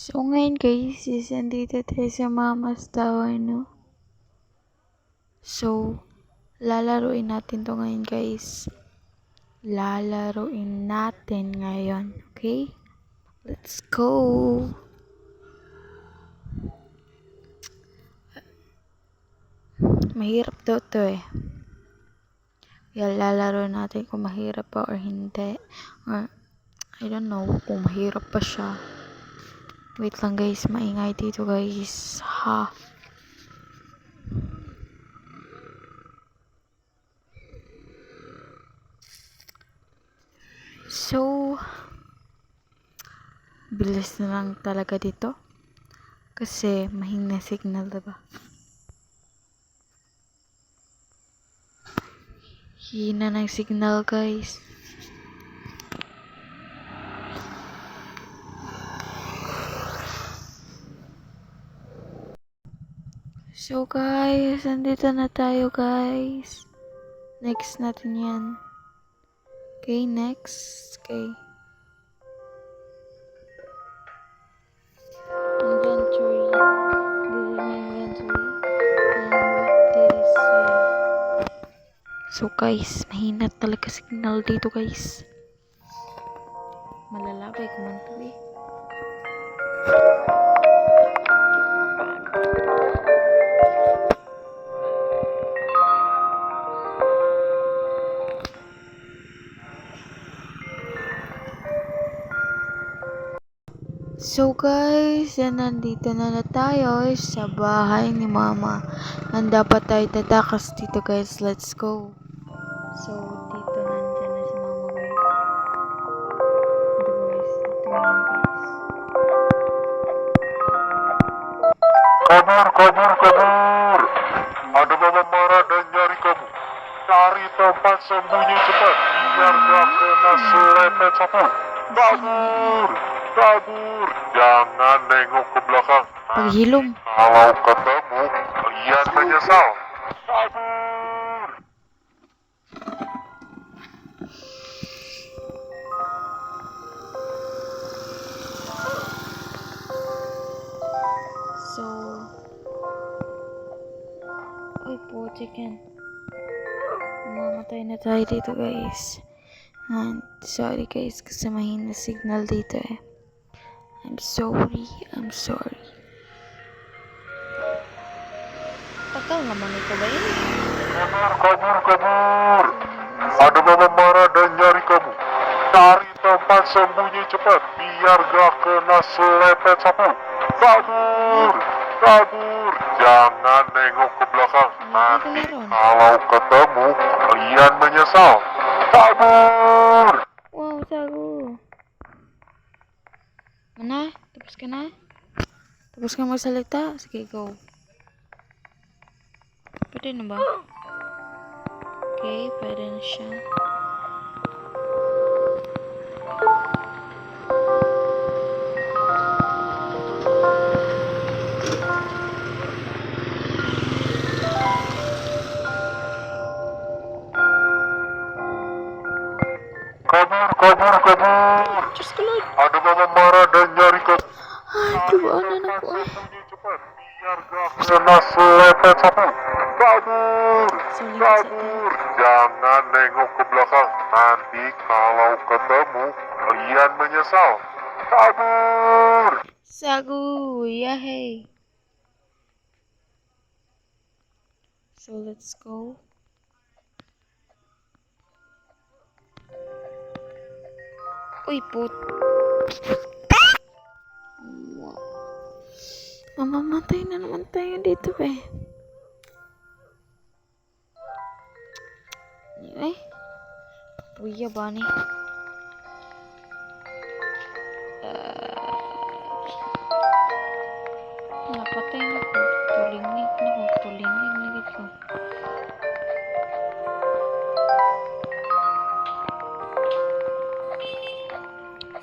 So, ngayon guys, andito tayo sa Mama's Tower, no? So, lalaruin natin to ngayon guys. Lalaruin natin ngayon, okay? Let's go! Mahirap daw to eh. Kaya lalaro natin kung mahirap pa or hindi. Or, I don't know kung mahirap pa siya. Wait lang guys, maingay dito guys. Ha? So, bilis na lang talaga dito. Kasi mahina signal, diba? Hina ng signal, guys. So, guys, andito na tayo, guys. Next natin yan. Okay, next. Okay. Inventory. This is my inventory. And what this So, guys, mahina talaga signal dito, guys. Malalabay kumanto eh. So guys, nandito na tayo sa bahay ni Mama. Dapat tayo tatakas dito guys. Let's go. So, dito nandyan na si Mama guys. Dito guys. Tingnan guys. Kabur, kabur, kabur! Ada Mama marah dan nyari kamu. Cari tempat sembunyi cepat, biar gak kena selepet sapu. Kabur, kabur! Jangan nengok ke belakang. Paghilom. Kalau ketemu, kalian menyesal. Kabur! So, uy po, chicken. Mamatay na tayo dito guys. And sorry guys kasi mahina signal dito eh. I'm sorry. Tagal naman ito ba yun? Kabur, kabur, kabur! Ada Mama marah dan nyari kamu. Cari tempat sembunyi cepat, biar gak kena selepet sapu. Kabur, kabur! Jangan nengok ke belakang. Nanti kalau ketemu, kalian menyesal. Kabur! Wow, sago. Mana? Tapos ka na? Tapos ka magsalita? Sige, go. Pwede na ba? Okay, pwede na siya. Kabur, kabur, kabur! Diyos ko Lord. Ada Mama marah dan nyari kamu. Ay, kubaanan ako eh. Sembunyi cepat, biar gak kena selepet sapu. Kabur, Sorry, kabur! Jangan nengok ke belakang. Nanti kalau ketemu, kalian menyesal. Kabur! Sagu, yahey. So, let's go. Uy, put. Wow. Mamamatay na naman tayo dito eh. Anyway. Puya ba ni? Napatay na ko. Tulingnig na ko. Tulingnig na ko.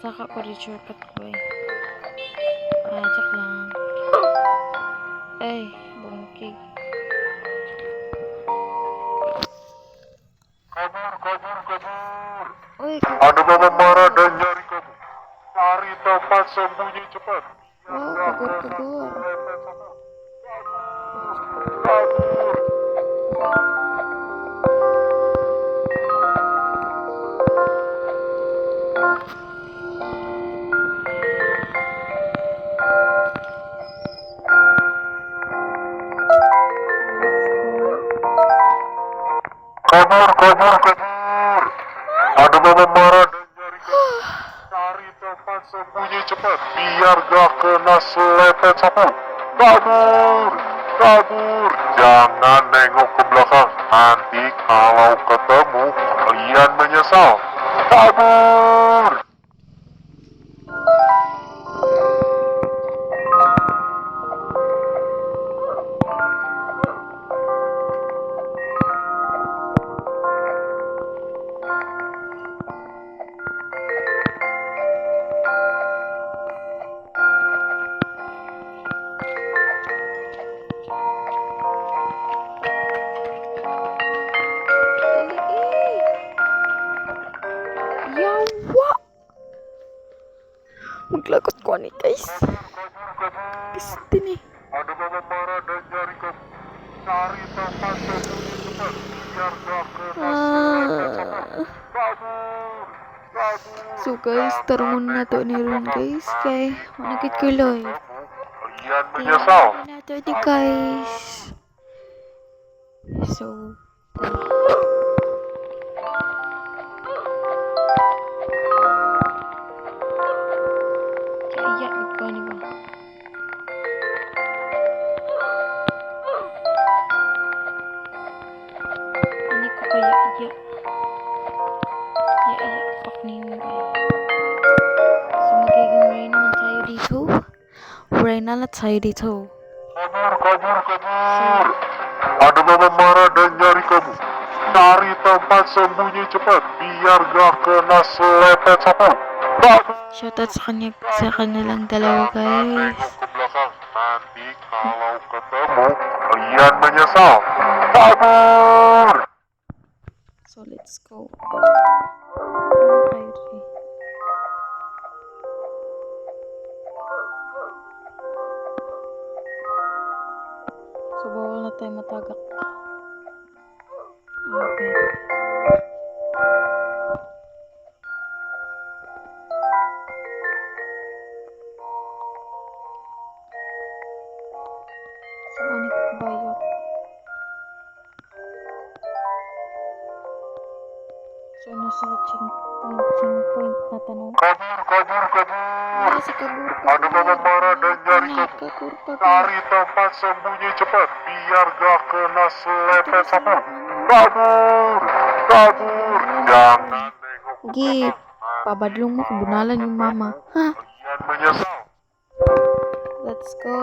Saka ko rin shortcut ko eh. Ajak lang. Ay, bungkig. Kabur, kabur, kabur! Uy, Ada Mama marah dan nyari kamu. Cari tempat sembunyi cepat. Wow, kagur-kagur. Kabur, kabur, kabur. Ada mama marah dan nyari kamu. Cari tempat sembunyi cepat, biar gak kena selepet sapu. Kabur, kabur. Jangan nengok ke belakang. Nanti kalau ketemu, kalian menyesal. Kabur. Dali eh. Yawa! Maglagot ko ni guys. Piste ni. Ada mama marah dan nyari kamu. Cari tempat sembunyi cepat, biar gak kena selepet sapu. Kabur, kabur. So guys, tarungon na to ni Ron guys. Kay, manakit ko live. Kalian menyesal. Na to di guys. So, kaya ikaw ni ba? Ini ko kaya iya. Iya, fuck ni mo guys. So, magiging Reyna naman tayo dito. Reyna na tayo dito. Kabur, kabur, kabur. Ada mama marah dan nyari kamu. Cari tempat sembunyi cepat, biar gak kena selepet sapu. Kabur. Shoutout sa kanilang dalawa guys. Tengok ke belakang. Nanti kalau ketemu, kalian menyesal. Kabur. So, let's go. Ano kayo Dre? So, bawal na tayo matagak. Okay. So, ano ko bayot? So, nasa checkpoint na tanong. Kabur, kabur, kabur. Nasa kagur Ada mama marah dan nyari kamu. kagur Cari tempat sembunyi cepat, biar gak kena selepet sapu. Kabur, kabur. Jangan nengok ke Gip, belakang. pabadlong mo kubunalan yung mama. Ha? Kalian menyesal. Let's go.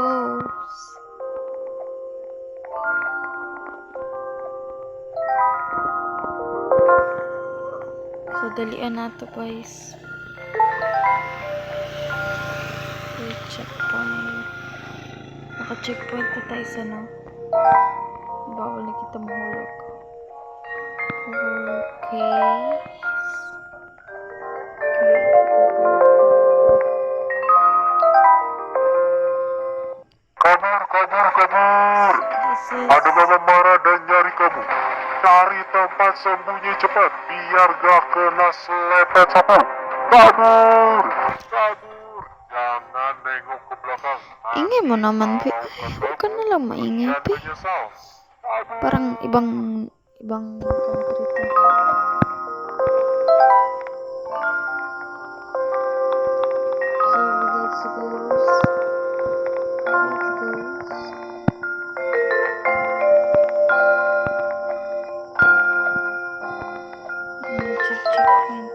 So, dalian na to guys. Okay, checkpoint. Naka-checkpoint na tayo sa no. Bawal na kita mahulog. Okay. Kabur, kabur, kabur. This is... Ada mama marah dan nyari kamu. Cari tempat sembunyi cepat, biar gak kena selepet sapu. Kabur, kabur. Jangan nengok ke belakang. Ingay mo naman, Pi. Ay, huwag ka na lang maingay, Kalian Pi. menyesal. Kabur. Parang ibang country to. So, let's go. Let's go. Checkpoint.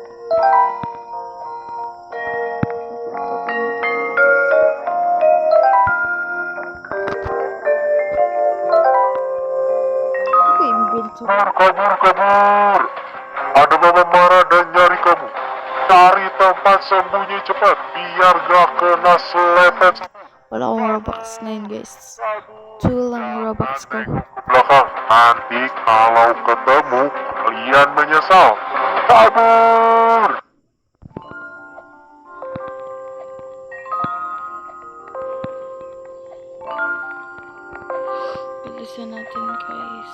Okay, invento. Kabur, kabur, kabur. Ada mama marah dan nyari kamu. Cari tempat sembunyi cepat, biar gak kena selepet sapu. Wala akong Robux ngayon, guys. Kabur. 2 lang Robux ko. Ke belakang. Nanti kalau ketemu, kalian menyesal. Kabur. umpisa natin guys.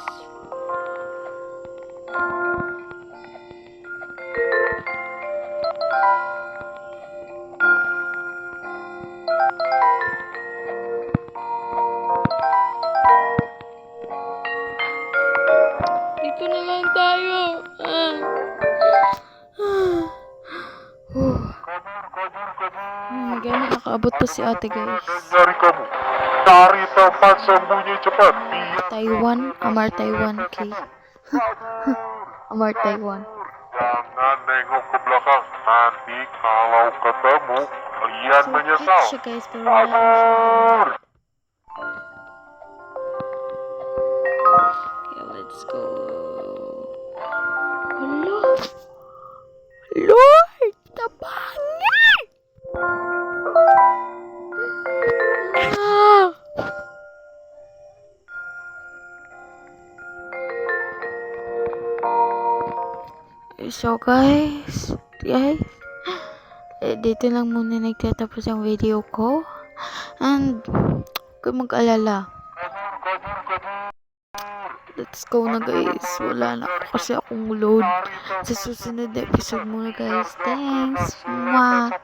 Dito na lang tayo. Gano'n nakaabot pa si ate guys. Nangyari kamu. Cari tempat sembunyi cepat. Biar Taiwan, Amar Taiwan, okay. Amar Taiwan. jangan nengok ke belakang. Nanti kalau ketemu, kalian So menyesal. cute siya guys, pero wala lang siya. Kabur. Okay, let's go. Hello? Lord! Tabangi! Ah! So guys, dito lang muna nagtatapos ang video ko. And, huwag mag-alala. Let's go na guys. Wala na kasi akong load. Sa susunod na episode muna guys. Thanks. Mwah.